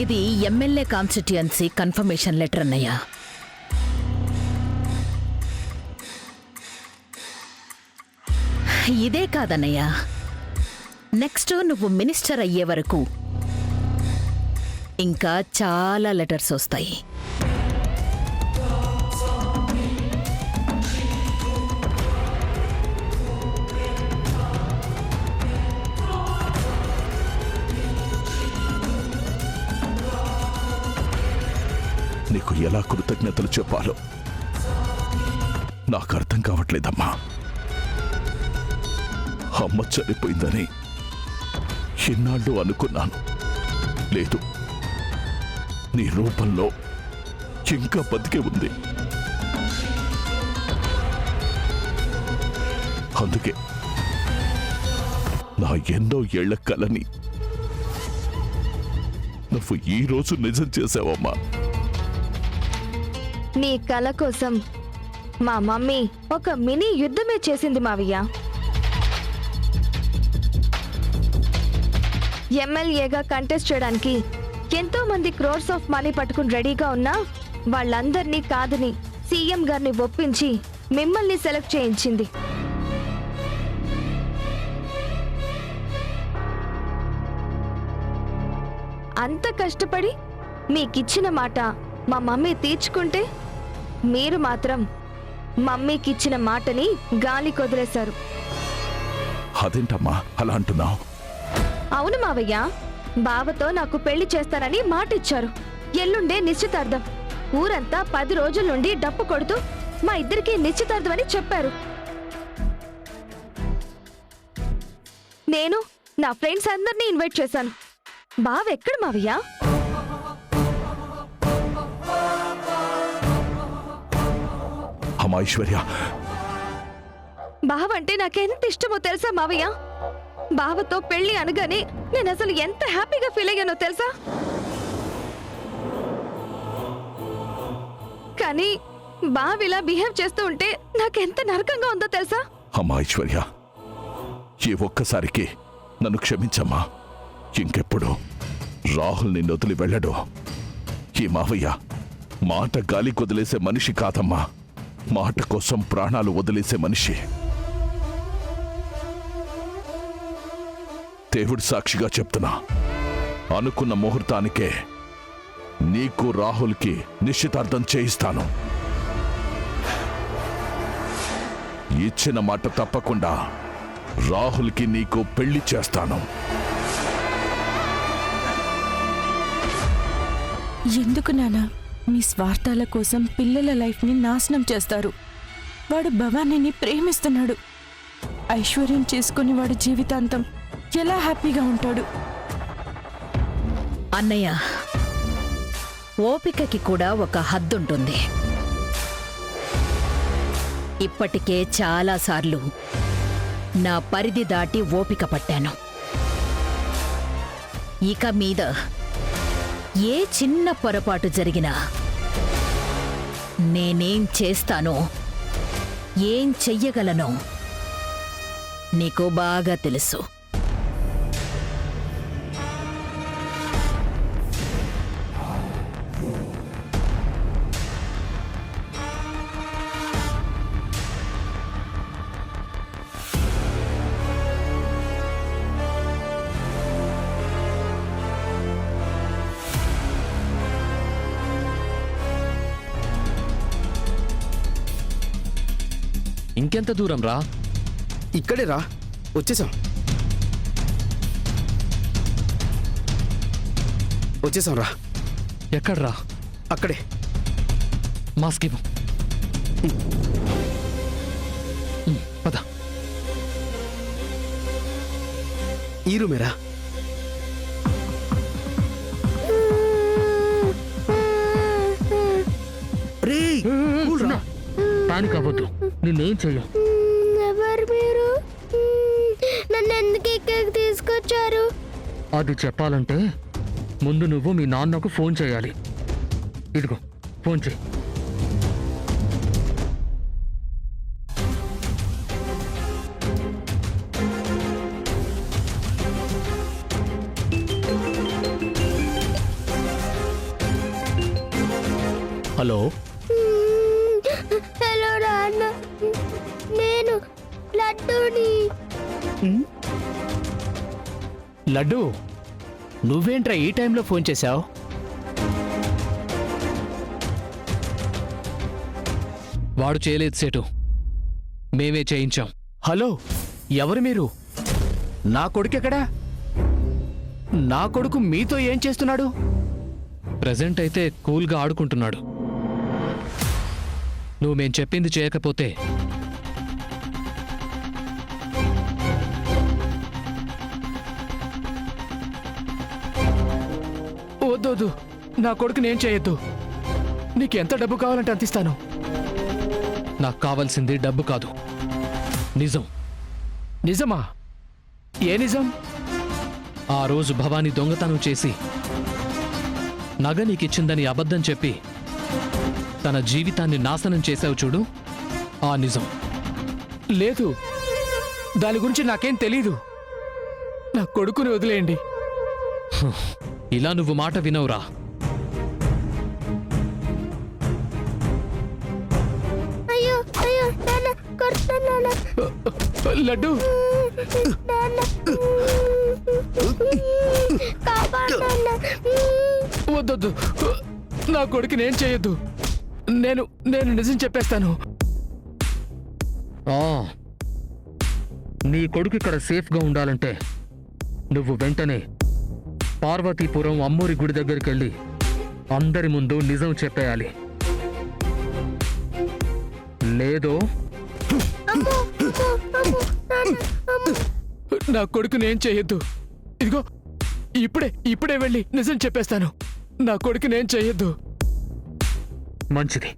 ఇది MLA constituency confirmation letter అన్నయ్య. ఇదే కాదన్నయ్య, నెక్స్ట్ నువ్వు మినిస్టర్ అయ్యే వరకు ఇంకా చాలా లెటర్స్ వస్తాయి. నీకు ఎలా కృతజ్ఞతలు చెప్పాలో నాకు అర్థం కావట్లేదమ్మా. అమ్మ చనిపోయిందని ఎన్నాళ్ళు అనుకున్నాను. లేదు, నీ రూపంలో ఇంకా బతికే ఉంది. అందుకే నా ఎన్నో ఏళ్ల కలని నువ్వు ఈ రోజు నిజం చేసావమ్మా. నీ కల కోసం మా మమ్మీ ఒక మినీ యుద్ధమే చేసింది మావయ్య. ఎమ్మెల్యేగా కంటెస్ట్ చేయడానికి ఎంతో మంది క్రోర్స్ ఆఫ్ మనీ పట్టుకుని రెడీగా ఉన్నా వాళ్ళందరినీ కాదని సీఎం గారిని ఒప్పించి మిమ్మల్ని సెలెక్ట్ చేయించింది. అంత కష్టపడి మీకిచ్చిన మాట మా మమ్మీ తీర్చుకుంటే మీరు మాత్రం మమ్మీకిచ్చిన మాటని గాలి కొదిలేశారు. అదేంటమ్మా అలా అంటున్నావు? అవును మావయ్య, బావతో నాకు పెళ్లి చేస్తానని మాట ఇచ్చారు. ఎల్లుండే నిశ్చితార్థం. ఊరంతా 10 రోజుల నుండి డప్పు కొడుతూ మా ఇద్దరికి నిశ్చితార్థం అని చెప్పారు. నేను నా ఫ్రెండ్స్ అందరినీ ఇన్వైట్ చేశాను. బావ ఎక్కడ మావయ్య? అమ్మా ఐశ్వర్య, బావంటే నాకెంత ఇష్టమో తెలుసా మావయ్య? బావతో పెళ్లి అనగానే నేను అసలు ఎంత హ్యాపీగా ఫీల్ అయ్యానో తెలుసా? కానీ బావిలా బిహేవ్ చేస్తూ ఉంటే నాకెంత నరకంగా ఉందో తెలుసా? అమ్మా ఐశ్వర్య, ఈ ఒక్కసారికి నన్ను క్షమించమ్మా. ఇంకెప్పుడు రాహుల్ నిన్ను వదిలి వెళ్ళడు. ఈ మావయ్య మాట గాలి కొదిలేసే మనిషి కాదమ్మా, మాట కోసం ప్రాణాలు వదిలేసే మనిషి. దేవుడి సాక్షిగా చెప్తున్నా, అనుకున్న ముహూర్తానికే నీకు రాహుల్కి నిశ్చితార్థం చేయిస్తాను. ఇచ్చిన మాట తప్పకుండా రాహుల్కి నీకు పెళ్లి చేస్తాను. ఎందుకు నాన్న మీ స్వార్థాల కోసం పిల్లల లైఫ్ని నాశనం చేస్తారు? వాడు భవానీని ప్రేమిస్తున్నాడు. ఐశ్వర్యం చేసుకుని వాడు జీవితాంతం ఎలా హ్యాపీగా ఉంటాడు? అన్నయ్య, ఓపికకి కూడా ఒక హద్దుంటుంది. ఇప్పటికే చాలాసార్లు నా పరిధి దాటి ఓపిక పట్టాను. ఇక మీద ఏ చిన్న పొరపాటు జరిగినా నేనేం చేస్తానో, ఏం చెయ్యగలనో నీకు బాగా తెలుసు. ఇంకెంత దూరం రా? ఇక్కడే రా, వచ్చేసాం. రా. ఎక్కడ్రా? అక్కడే. మాస్క్ ఇవ్వు. పద. ఈ రూమేరా. పానిక్ అవ్వద్దు, నిన్నేం చెయ్యం. ఎవరు మీరు? నన్ను ఎందుకు ఇక్కడికి తీసుకొచ్చారు? అది చెప్పాలంటే ముందు నువ్వు మీ నాన్నకు ఫోన్ చేయాలి. ఇదిగో ఫోన్ చేయి. హలో, హలో నాన్న, నేను లడ్డూని. లడ్డు, నువ్వేంట్రా ఈ టైంలో ఫోన్ చేశావు? వాడు చేయలేదు సేటు, మేమే చేయించాం. హలో, ఎవరు మీరు? నా కొడుకు ఎక్కడా? నా కొడుకు మీతో ఏం చేస్తున్నాడు? ప్రెజెంట్ అయితే కూల్గా ఆడుకుంటున్నాడు. నువ్వు మేం చెప్పింది చేయకపోతే వద్దొద్దు, నా కొడుకు నేను చేయొద్దు. నీకెంత డబ్బు కావాలంటే అంత ఇస్తాను. నాకు కావాల్సింది డబ్బు కాదు, నిజం. నిజమా? ఏ నిజం? ఆ రోజు భవానీ దొంగతనం చేసి నగ నీకిచ్చిందని అబద్ధం చెప్పి తన జీవితాన్ని నాశనం చేశావు చూడు, ఆ నిజం. లేదు, దాని గురించి నాకేం తెలీదు. నా కొడుకుని వదిలేయండి. ఇలా నువ్వు మాట వినవురా. అయ్యో అయ్యో నాన్న, కొడతాను నాన్న. లడ్డు, నాన్న, కాపాడు నాన్న. వద్దొద్దు, నా కొడుకుని ఏం చేయొద్దు. నేను నేను నిజం చెప్పేస్తాను. ఆ, నీ కొడుకు ఇక్కడ సేఫ్గా ఉండాలంటే నువ్వు వెంటనే పార్వతీపురం అమ్మోరి గుడి దగ్గరికి వెళ్ళి అందరి ముందు నిజం చెప్పేయాలి. లేదో అమ్మో, అమ్మో, అమ్మో, నాన్న, అమ్మో. నా కొడుకుని ఏం చేయొద్దు. ఇదిగో ఇప్పుడే వెళ్ళి నిజం చెప్పేస్తాను. నా కొడుకుని ఏం చేయొద్దు. మంచిది.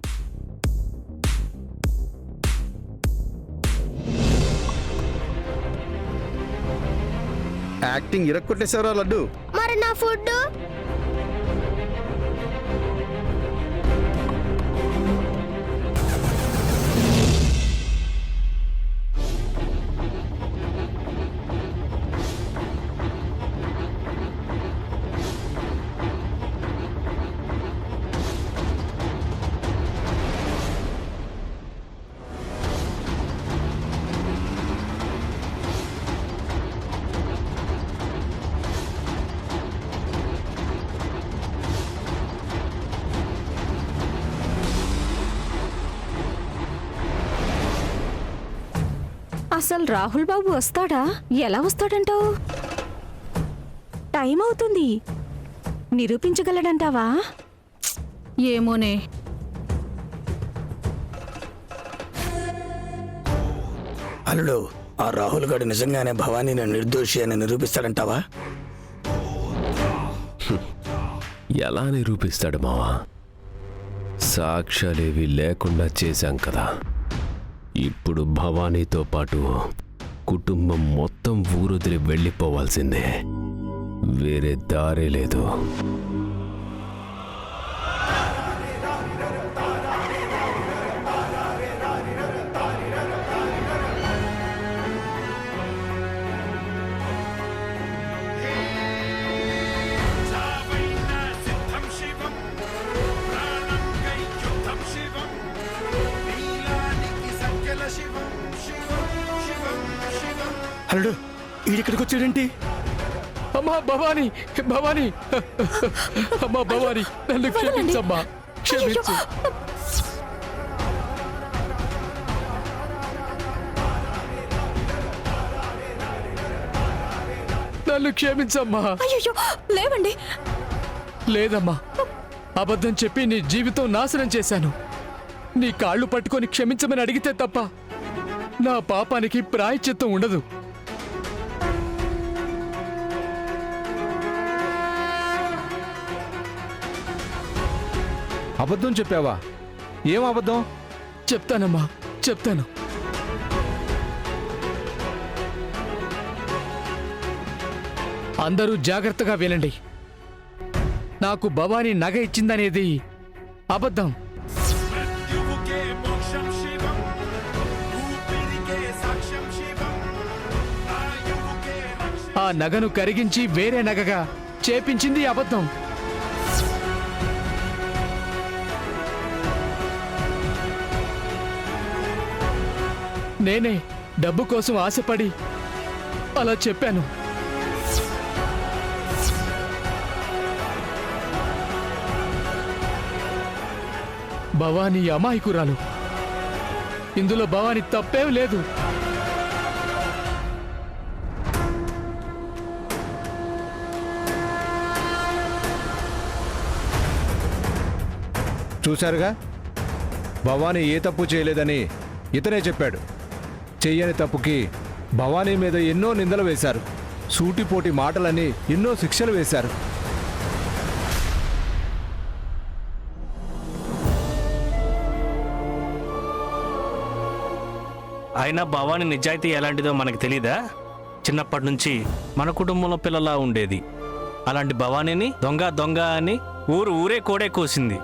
యాక్టింగ్ ఇరక్కొట్టేశారా లడ్డు? మరి నా ఫుడ్? అసలు రాహుల్ బాబు వస్తాడా? ఎలా వస్తాడంటావు? టైం అవుతుంది. నిరూపించగలడంటావా? ఏమోనే. అల్లుడు, ఆ రాహుల్ గారు నిజంగానే భవానీని నిర్దోషి అని నిరూపిస్తాడంటావా? ఎలా నిరూపిస్తాడు మావా? సాక్ష్యాలేవి లేకుండా చేశాం కదా. ఇప్పుడు భవానీతో పాటు కుటుంబం మొత్తం ఊరొదిలి వెళ్ళిపోవాల్సిందే. వేరే దారే లేదు. అల్లుడు, ఈడిక్కడికి వచ్చాడేంటి? అమ్మా భవానీ, భవానీ, అమ్మా భవానీ, నన్ను క్షమించమ్మా, క్షమించు. నన్ను క్షమించమ్మా. అయ్యో లేవండి. లేదమ్మా, అబద్ధం చెప్పి నీ జీవితం నాశనం చేశాను. నీ కాళ్ళు పట్టుకొని క్షమించమని అడిగితే తప్ప నా పాపానికి ప్రాయశ్చిత్తం ఉండదు. అబద్ధం చెప్పావా? ఏం అబద్ధం? చెప్తానమ్మా, చెప్తాను. అందరూ జాగ్రత్తగా వినండి. నాకు భవానీ నగ ఇచ్చిందనేది అబద్ధం. ఆ నగను కరిగించి వేరే నగగా చేపించింది అబద్ధం. నేనే డబ్బు కోసం ఆశపడి అలా చెప్పాను. భవానీ అమాయకురాలు. ఇందులో భవానీ తప్పేం లేదు. చూశారుగా, భవానీ ఏ తప్పు చేయలేదని ఇతనే చెప్పాడు. చెయ్యని తప్పుకి భవానీ మీద ఎన్నో నిందలు వేశారు. సూటిపోటి మాటలని ఎన్నో శిక్షలు వేశారు. అయినా భవానీ నిజాయితీ ఎలాంటిదో మనకు తెలీదా? చిన్నప్పటి నుంచి మన కుటుంబంలో పిల్లలా ఉండేది. అలాంటి భవానీని దొంగ దొంగ అని ఊరే కోడే కోసింది.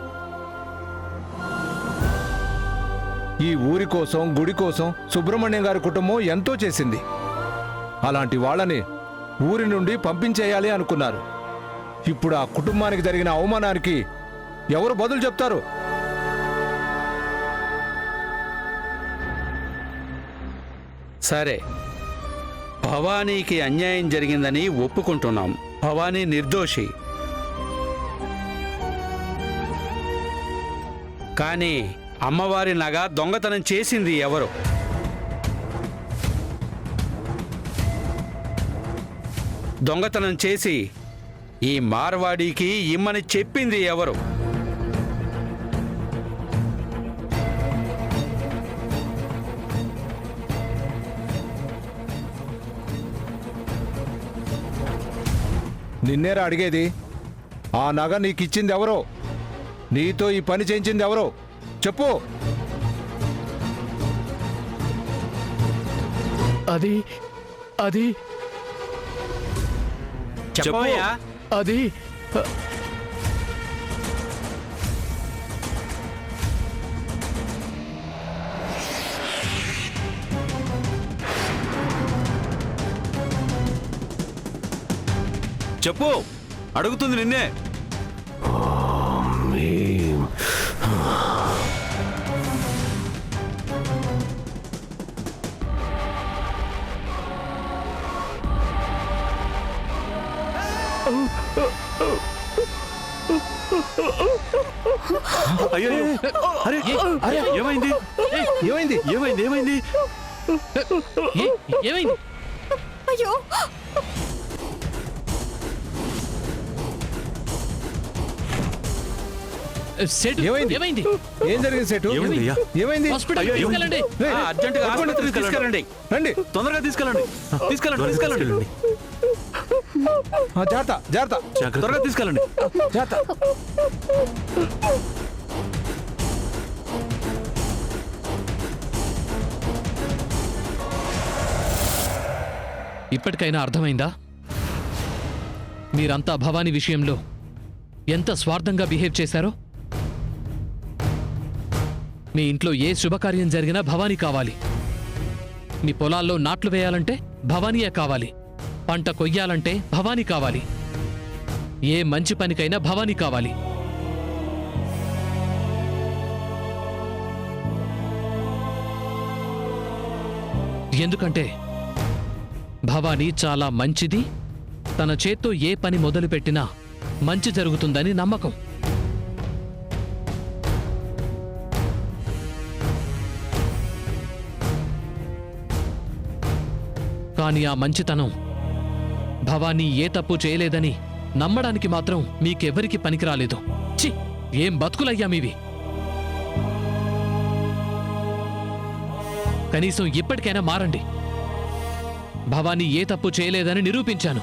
ఈ ఊరి కోసం, గుడి కోసం సుబ్రహ్మణ్యం గారి కుటుంబం ఎంతో చేసింది. అలాంటి వాళ్ళని ఊరి నుండి పంపించేయాలి అనుకున్నారు. ఇప్పుడు ఆ కుటుంబానికి జరిగిన అవమానానికి ఎవరు బదులు చెప్తారు? సరే, భవానీకి అన్యాయం జరిగిందని ఒప్పుకుంటున్నాం. భవానీ నిర్దోషి. కానీ అమ్మవారి నగ దొంగతనం చేసింది ఎవరు? దొంగతనం చేసి ఈ మార్వాడీకి ఇమ్మని చెప్పింది ఎవరు? నిన్నేరా అడిగేది. ఆ నగ నీకిచ్చింది ఎవరో? నీతో ఈ పని చేయించింది ఎవరో చెప్పు. అది అది చెప్పవయ్యా. అది చెప్పు, అడుగుతుంది నిన్నే. అయ్యో, అరే ఏమైంది? ఏమైంది? ఏమైంది? ఏమైంది? ఏమైంది? అయ్యో, ఏమైంది? ఏమైంది? ఏం జరిగింది సెటు? ఏమైందయ్యా? ఏమైంది? హాస్పిటల్ తీసుకెళ్ళండి. రేయ్, అర్జెంటుగా ఆసుపత్రికి తీసుకెళ్ళండి. రండి. తొందరగా తీసుకెళ్ళండి. తీసుకెళ్ళండి. జాగ్రత్త, జాగ్రత్త, త్వరగా తీసుకెళ్ళండి. జాగ్రత్త. ఇప్పటికైనా అర్థమైందా? మీరంతా భవానీ విషయంలో ఎంత స్వార్థంగా బిహేవ్ చేశారో? మీ ఇంట్లో ఏ శుభకార్యం జరిగినా భవానీ కావాలి. మీ పొలాల్లో నాట్లు వేయాలంటే భవానీయే కావాలి. పంట కొయ్యాలంటే భవానీ కావాలి. ఏ మంచి పనికైనా భవానీ కావాలి. ఎందుకంటే భవానీ చాలా మంచిది. తన చేత్తో ఏ పని మొదలుపెట్టినా మంచి జరుగుతుందని నమ్మకం. కానీ ఆ మంచితనం భవానీ ఏ తప్పు చేయలేదని నమ్మడానికి మాత్రం మీకెవరికి పనికిరాలేదు. ఛీ, ఏం బతుకులయ్యా మీవి! కనీసం ఇప్పటికైనా మారండి. భవానీ ఏ తప్పు చేయలేదని నిరూపించాను.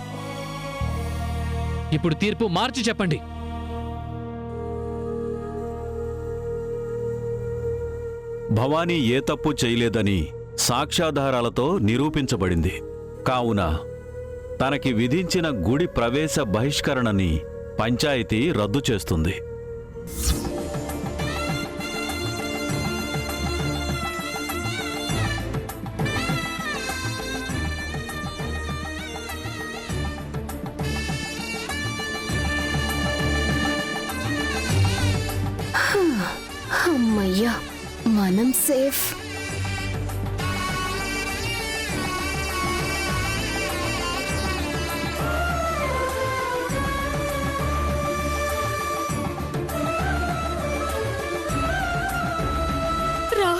ఇప్పుడు తీర్పు మార్చి చెప్పండి. భవానీ ఏ తప్పు చేయలేదని సాక్ష్యాధారాలతో నిరూపించబడింది. కావున తనకి విధించిన గుడి ప్రవేశ బహిష్కరణని పంచాయతీ రద్దు చేస్తుంది. అమ్మయ్యా, మనం సేఫ్.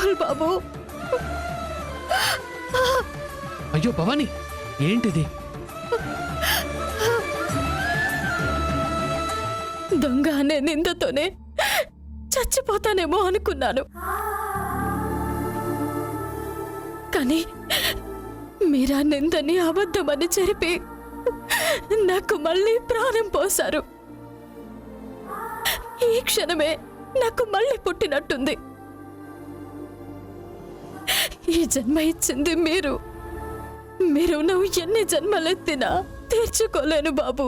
రాహుల్ బాబు. అయ్యో భవానీ, ఏంటిది? దొంగ అనే నిందతోనే చచ్చిపోతానేమో అనుకున్నాను. కానీ మీరా నిందని అబద్ధమని చెరిపి నాకు మళ్ళీ ప్రాణం పోశారు. ఈ క్షణమే నాకు మళ్ళీ పుట్టినట్టుంది. ఈ జన్మ ఇచ్చింది మీరు. మీరు నువ్వు ఎన్ని జన్మలెత్తినా తీర్చుకోలేను బాబు.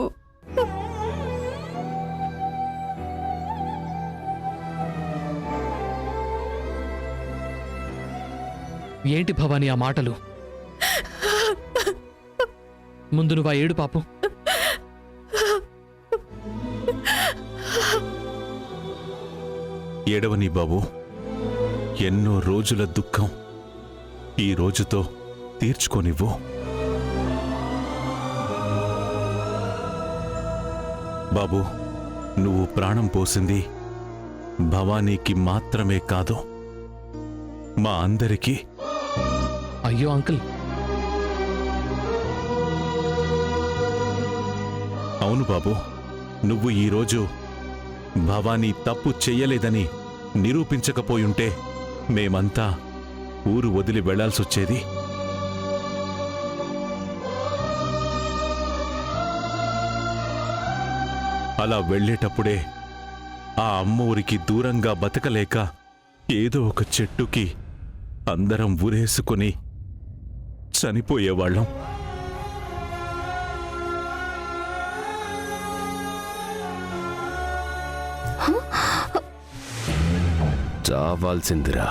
ఏంటి భవానీ ఆ మాటలు? ముందు నువ్వు ఆ ఏడు పాపు. ఏడవని బాబు, ఎన్నో రోజుల దుఃఖం ఈ రోజుతో తీర్చుకోనివ్వు. బాబు, నువ్వు ప్రాణం పోసింది భవానీకి మాత్రమే కాదు, మా అందరికీ. అయ్యో అంకుల్, అవును బాబు, నువ్వు ఈరోజు భవానీ తప్పు చెయ్యలేదని నిరూపించకపోయుంటే మేమంతా ఊరు వదిలి వెళ్లాల్సొచ్చేది. అలా వెళ్లేటప్పుడే ఆ అమ్మ ఊరికి దూరంగా బతకలేక ఏదో ఒక చెట్టుకి అందరం ఊరేసుకుని చనిపోయేవాళ్ళం. చావాల్సిందిరా.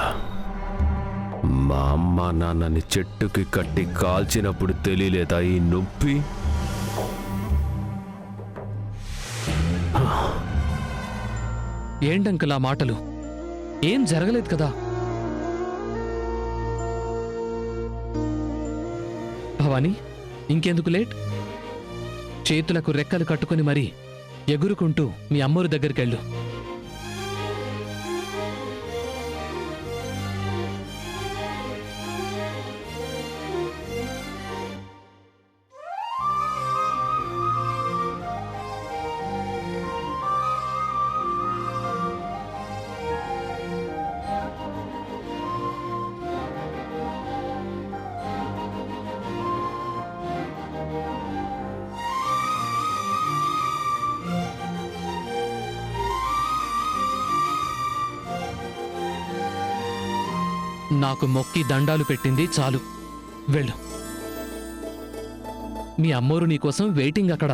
మా అమ్మ నాన్నని చెట్టుకి కట్టి కాల్చినప్పుడు తెలియలేదా ఈ నొప్పి? ఏంటంకుల్ ఆ మాటలు? ఏం జరగలేదు కదా? భవానీ, ఇంకెందుకు లేట్? చేతులకు రెక్కలు కట్టుకుని మరీ ఎగురుకుంటూ మీ అమ్మోరు దగ్గరికెళ్ళు. నాకు మొక్కి దండాలు పెట్టింది చాలు, వెళ్ళు. మీ అమ్మోరు నీకోసం వెయిటింగ్ అక్కడ.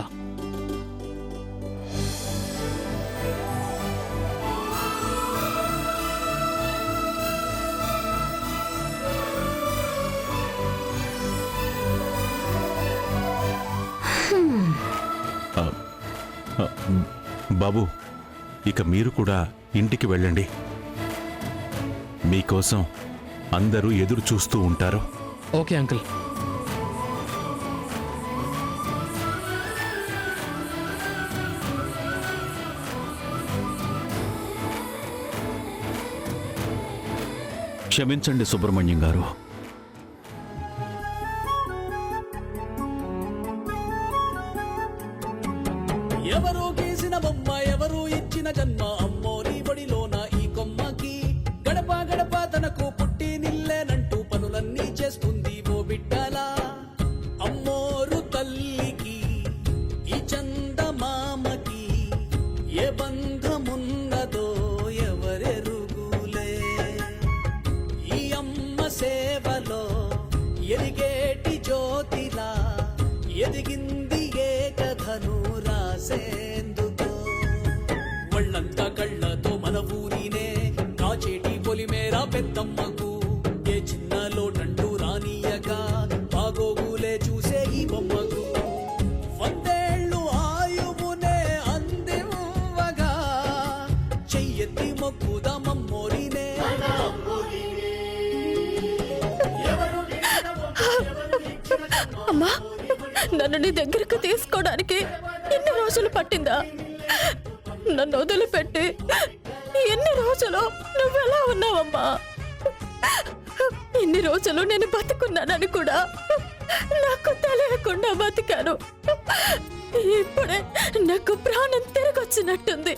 బాబు, ఇక మీరు కూడా ఇంటికి వెళ్ళండి. మీకోసం అందరూ ఎదురు చూస్తూ ఉంటారు. Okay uncle. క్షమించండి సుబ్రహ్మణ్యం గారు. ఎవరో గీసిన బొమ్మ, ఎవరో ఇచ్చిన జన్మ, అమ్మోరి బడిలోన ఈ కొమ్మకి గడప గడప తనకు పుట్టి నిల్లేనంటూ పనులన్నీ చేస్తుంది ఓ బిడ్డలా. అమ్మోరు తల్లికి ఈ చందమామకి ఏ బంధమున్నదో ఎవరెరుగులే. ఈ అమ్మ సేవలో ఎదిగేటి జ్యోతిలా ఎదిగింది ఏ కథను రాసేందుకో. వాళ్ళంతా కళ్ళతో మన ఊరినే కాచేటి పొలిమేరా పెద్దమ్మకు ఏ చిన్న లోటంటూ రానియక బాగోగులే చూసే ఈ బొమ్మకు. వందేళ్ళు ఆయువునే అందివ్వగా చెయ్యెత్తి మొక్కుదామమ్మోరినే. అమ్మా, నన్ను నీ దగ్గరకు తీసుకోవడానికి ఎన్ని రోజులు పట్టిందా? నన్ను వదిలిపెట్టి ఎన్ని రోజులు నువ్వెలా ఉన్నావమ్మా? ఇన్ని రోజులు నేను బతుకున్నానని కూడా నాకు తెలియకుండా బతికాను. ఇప్పుడే నాకు ప్రాణం తిరిగొచ్చినట్టుంది.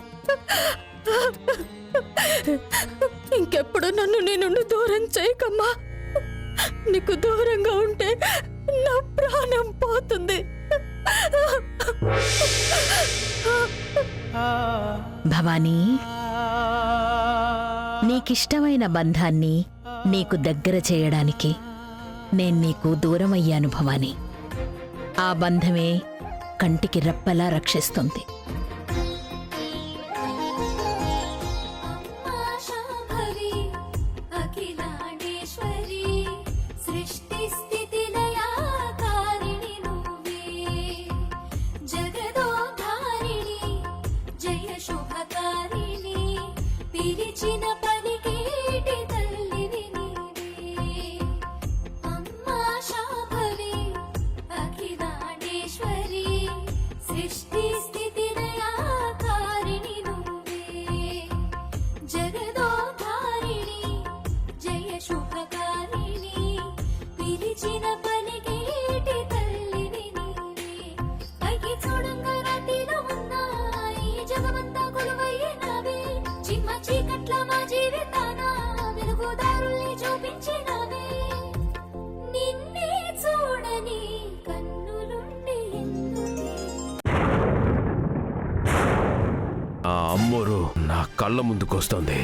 ఇంకెప్పుడు నన్ను నేను దూరం చేయకమ్మా. నీకు దూరంగా ఉంటే నా ప్రాణం పోతుంది. భవానీ, నీకిష్టమైన బంధాన్ని నీకు దగ్గర చేయడానికి నేను నీకు దూరమయ్యాను భవానీ. ఆ బంధమే కంటికి రెప్పలా రక్షిస్తుంది. ఆ అమ్మోరు నా కళ్ళ ముందుకొస్తోంది.